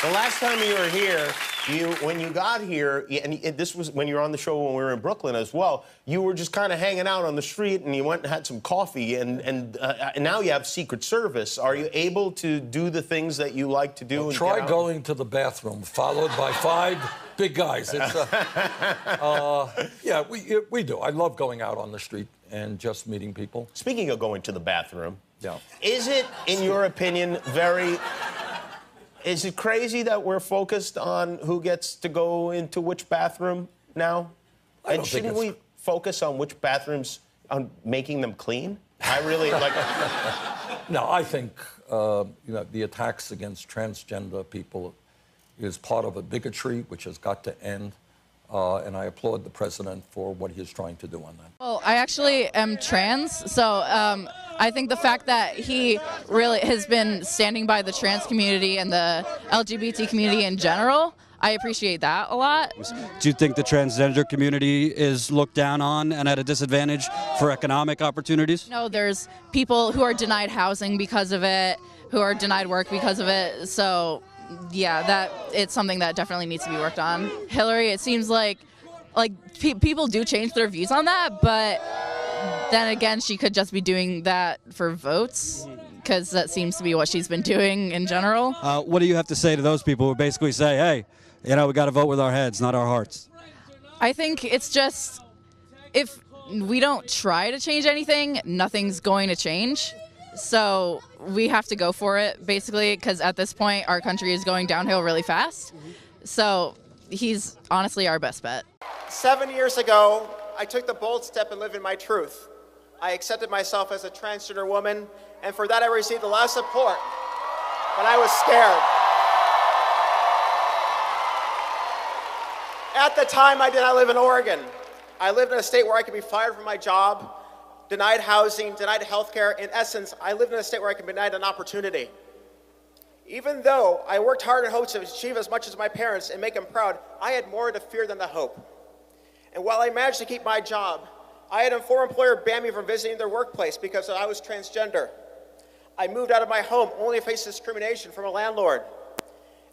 The last time you were here, when you got here, and this was when you were on the show when we were in Brooklyn as well, you were just kind of hanging out on the street and you went and had some coffee, and now you have Secret Service. Are you able to do the things that you like to do? Well, try going to the bathroom, followed by 5 big guys. It's, yeah, we do. I love going out on the street and just meeting people. Speaking of going to the bathroom, yeah. Is it, in your opinion, is it crazy that we're focused on who gets to go into which bathroom now? And shouldn't we focus on which bathrooms, on making them clean? I really like. No, I think the attacks against transgender people is part of a bigotry which has got to end. And I applaud the president for what he is trying to do on that. Well, I actually am trans, so I think the fact that he really has been standing by the trans community and the LGBT community in general, I appreciate that a lot. Do you think the transgender community is looked down on and at a disadvantage for economic opportunities? No, there's people who are denied housing because of it, who are denied work because of it, so yeah, it's something that definitely needs to be worked on. Hillary, it seems like people do change their views on that, but then again, she could just be doing that for votes, because that seems to be what she's been doing in general. What do you have to say to those people who basically say, hey, we got to vote with our heads, not our hearts? I think it's just, if we don't try to change anything, nothing's going to change. So we have to go for it, basically, because at this point, our country is going downhill really fast. So he's honestly our best bet. 7 years ago, I took the bold step and lived in my truth. I accepted myself as a transgender woman, and for that I received a lot of support, but I was scared. At the time, I did not live in Oregon. I lived in a state where I could be fired from my job, denied housing, denied health care. In essence, I lived in a state where I could be denied an opportunity. Even though I worked hard in hopes to achieve as much as my parents and make them proud, I had more to fear than the hope. And while I managed to keep my job, I had a former employer ban me from visiting their workplace because I was transgender. I moved out of my home only to face discrimination from a landlord.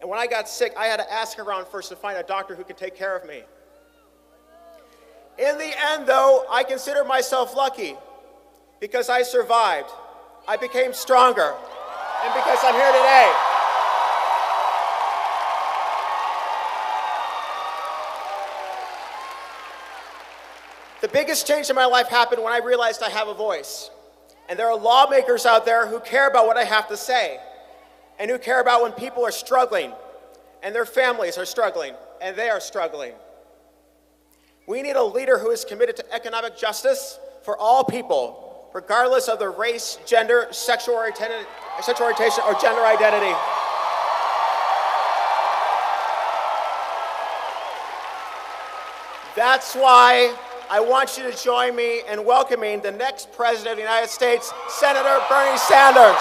And when I got sick, I had to ask around first to find a doctor who could take care of me. In the end, though, I consider myself lucky because I survived. I became stronger, and because I'm here today. The biggest change in my life happened when I realized I have a voice. And there are lawmakers out there who care about what I have to say, and who care about when people are struggling, and their families are struggling, and they are struggling. We need a leader who is committed to economic justice for all people, regardless of their race, gender, sexual orientation, or gender identity. That's why I want you to join me in welcoming the next President of the United States, Senator Bernie Sanders.